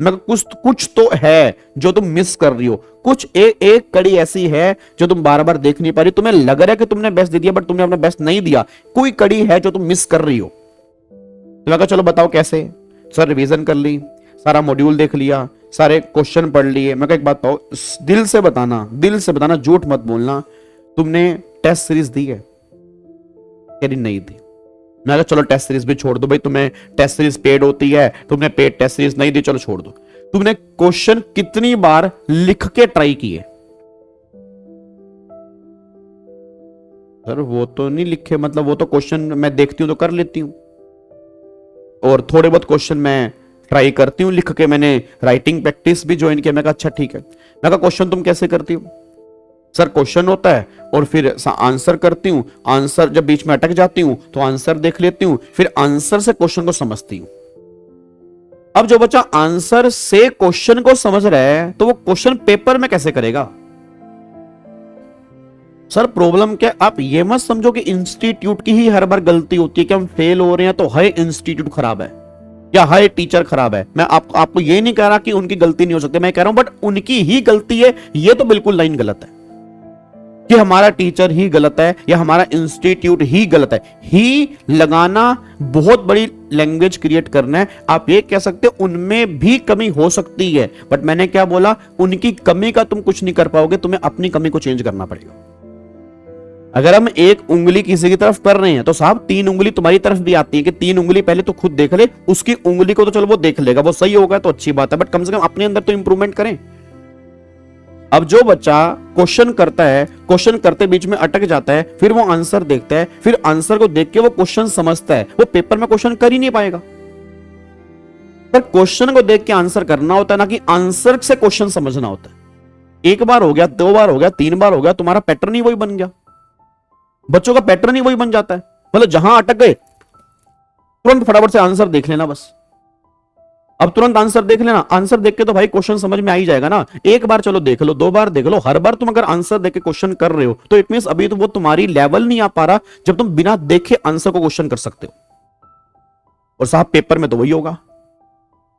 मैं कुछ तो है जो तुम मिस कर रही हो, कुछ एक कड़ी ऐसी है जो तुम बार बार देख नहीं पा रही, तुम्हें लग रहा है कि तुमने बेस्ट दे दिया बट तुमने अपना बेस्ट नहीं दिया, कोई कड़ी है जो तुम मिस कर रही हो। तो मैं कहा चलो बताओ कैसे। सर रिवीजन कर ली, सारा मॉड्यूल देख लिया, सारे क्वेश्चन पढ़ लिए। मैं कहा एक बात बताओ, दिल से बताना, झूठ मत बोलना, तुमने टेस्ट सीरीज दी है? कह रही नहीं दी। मैं कहा चलो टेस्ट सीरीज भी छोड़ दो भाई, तुम्हें टेस्ट सीरीज पेड होती है, तुमने पेड टेस्ट सीरीज नहीं दी, चलो छोड़ दो। तुमने क्वेश्चन कितनी बार लिख के ट्राई किए? सर वो तो नहीं लिखे, मतलब वो तो क्वेश्चन मैं देखती हूं तो कर लेती हूं, और थोड़े बहुत क्वेश्चन मैं ट्राई करती हूं लिख के, मैंने राइटिंग प्रैक्टिस भी ज्वाइन किया। मैं कहा अच्छा ठीक है। मैं कहा क्वेश्चन तुम कैसे करती हो? सर क्वेश्चन होता है और फिर आंसर करती हूं, आंसर जब बीच में अटक जाती हूं तो आंसर देख लेती हूं, फिर आंसर से क्वेश्चन को समझती हूं। अब जो बच्चा आंसर से क्वेश्चन को समझ रहा है तो वो क्वेश्चन पेपर में कैसे करेगा? सर प्रॉब्लम क्या, आप ये मत समझो कि इंस्टीट्यूट की ही हर बार गलती होती है कि हम फेल हो रहे हैं तो है इंस्टीट्यूट खराब है या है टीचर खराब है। मैं आपको ये नहीं कह रहा कि उनकी गलती नहीं हो सकती, मैं कह रहा हूं बट उनकी ही गलती है, ये तो बिल्कुल लाइन गलत है कि हमारा टीचर ही गलत है या हमारा इंस्टीट्यूट ही गलत है। ही लगाना बहुत बड़ी लैंग्वेज क्रिएट करना है। आप ये कह सकते हो उनमें भी कमी हो सकती है, बट मैंने क्या बोला, उनकी कमी का तुम कुछ नहीं कर पाओगे, तुम्हें अपनी कमी को चेंज करना पड़ेगा। अगर हम एक उंगली किसी की तरफ कर रहे हैं तो साहब 3 उंगली तुम्हारी तरफ भी आती है कि 3 उंगली पहले तो खुद देख ले, उसकी उंगली को तो चलो वो देख लेगा, वो सही होगा तो अच्छी बात है, बट कम से कम अपने अंदर तो इंप्रूवमेंट करें। अब जो बच्चा क्वेश्चन करता है, क्वेश्चन करते बीच में अटक जाता है, फिर वो आंसर देखता है, फिर आंसर को देख के वो क्वेश्चन समझता है, वो पेपर में क्वेश्चन कर ही नहीं पाएगा। पर क्वेश्चन को देख के आंसर करना होता है ना कि आंसर से क्वेश्चन समझना होता है। एक बार हो गया, 2 बार हो गया, 3 बार हो गया, तुम्हारा पैटर्न ही वही बन गया, बच्चों का पैटर्न ही वही बन जाता है। मतलब जहां अटक गए तुरंत फटाफट से आंसर देख लेना बस। अब तुरंत आंसर देख लेना, आंसर देख के तो भाई क्वेश्चन समझ में आ ही जाएगा ना। एक बार चलो देख लो, 2 बार देख लो, हर बार तुम अगर आंसर देख के क्वेश्चन कर रहे हो तो इट मींस अभी तो वो तुम्हारी लेवल नहीं आ पा रहा जब तुम बिना देखे आंसर को क्वेश्चन कर सकते हो। और साहब पेपर में तो वही होगा,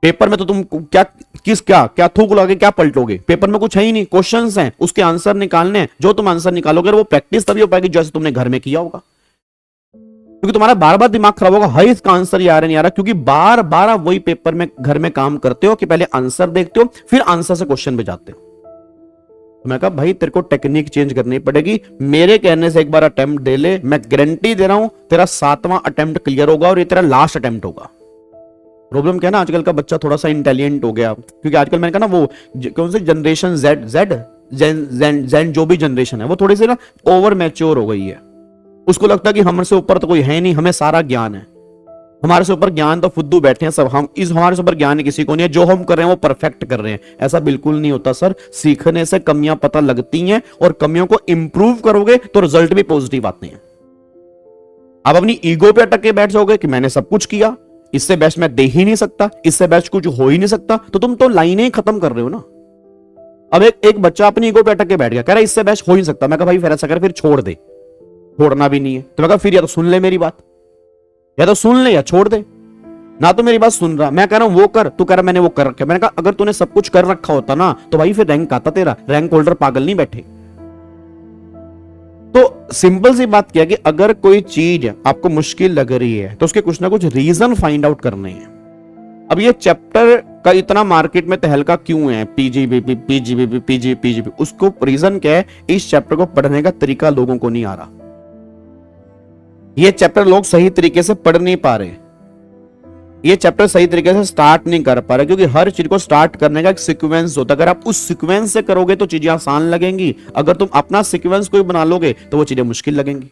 पेपर में तो तुम क्या थूक लोगे, क्या पलटोगे? पेपर में कुछ है ही नहीं, क्वेश्चंस हैं, उसके आंसर निकालने हैं। जो तुम आंसर निकालोगे वो प्रैक्टिस तभी हो पाएगी जैसे तुमने घर में किया होगा, क्योंकि तुम्हारा बार बार दिमाग खराब होगा, हाई इसका आंसर यार नहीं आ रहा, क्योंकि बार बार वही पेपर में घर में काम करते हो कि पहले आंसर देखते हो फिर आंसर से क्वेश्चन पे जाते हो। तो मैं कहा भाई तेरे को टेक्निक चेंज करनी पड़ेगी, मेरे कहने से एक बार अटेम्प्ट दे ले, मैं गारंटी दे रहा हूं तेरा 7वां अटेम्प्ट क्लियर होगा और ये तेरा लास्ट अटेम्प्ट होगा। प्रॉब्लम क्या है ना, आजकल का बच्चा थोड़ा सा इंटेलिजेंट हो गया, क्योंकि आजकल मैंने कहा ना वो कौन सी जनरेशन जेन जो भी जनरेशन है वो थोड़ी सी ना ओवर मैच्योर हो गई है। उसको लगता है कि हमसे ऊपर तो कोई है नहीं, हमें सारा ज्ञान है, हमारे से ऊपर ज्ञान तो फुद्दू बैठे हैं सब, हमारे से ऊपर ज्ञान किसी को नहीं है, जो हम कर रहे हैं वो परफेक्ट कर रहे हैं। ऐसा बिल्कुल नहीं होता सर, सीखने से कमियां पता लगती हैं और कमियों को इंप्रूव करोगे तो रिजल्ट भी पॉजिटिव आते हैं। आप अपनी ईगो पे अटक के बैठ जाओगे कि मैंने सब कुछ किया, इससे बेस्ट मैं दे ही नहीं सकता, इससे बेस्ट कुछ हो ही नहीं सकता, तो तुम तो लाइनें ही खत्म कर रहे हो ना। अब एक बच्चा अपनी ईगो पे अटक के बैठ गया, कह रहा है इससे बेस्ट हो ही नहीं सकता। मैं कहा भाई फिर ऐसा कर, फिर छोड़ दे, छोड़ना भी नहीं है। तो मैं कहा फिर या तो सुन ले मेरी बात, या तो सुन ले या छोड़ दे। ना तो मेरी बात सुन रहा, मैं कह रहा हूं वो कर, तू कह रहा मैंने वो कर रखा। मैंने कहा अगर तूने सब कुछ कर रखा होता ना तो भाई फिर रैंक आता तेरा, रैंक होल्डर पागल नहीं बैठे। तो सिंपल सी बात क्या है कि अगर कोई चीज आपको मुश्किल लग रही है तो उसके कुछ ना कुछ रीजन फाइंड आउट करने हैं। अब ये चैप्टर का इतना मार्केट में तहलका क्यों है, पीजीबीपी, उसको रीजन क्या है, इस चैप्टर को पढ़ने का तरीका लोगों को नहीं आ रहा। ये चैप्टर लोग सही तरीके से पढ़ नहीं पा रहे, ये चैप्टर सही तरीके से स्टार्ट नहीं कर पा रहे, क्योंकि हर चीज को स्टार्ट करने का एक सीक्वेंस होता है। अगर आप उस सीक्वेंस से करोगे तो चीजें आसान लगेंगी, अगर तुम अपना सीक्वेंस कोई बना लोगे तो वो चीजें मुश्किल लगेंगी।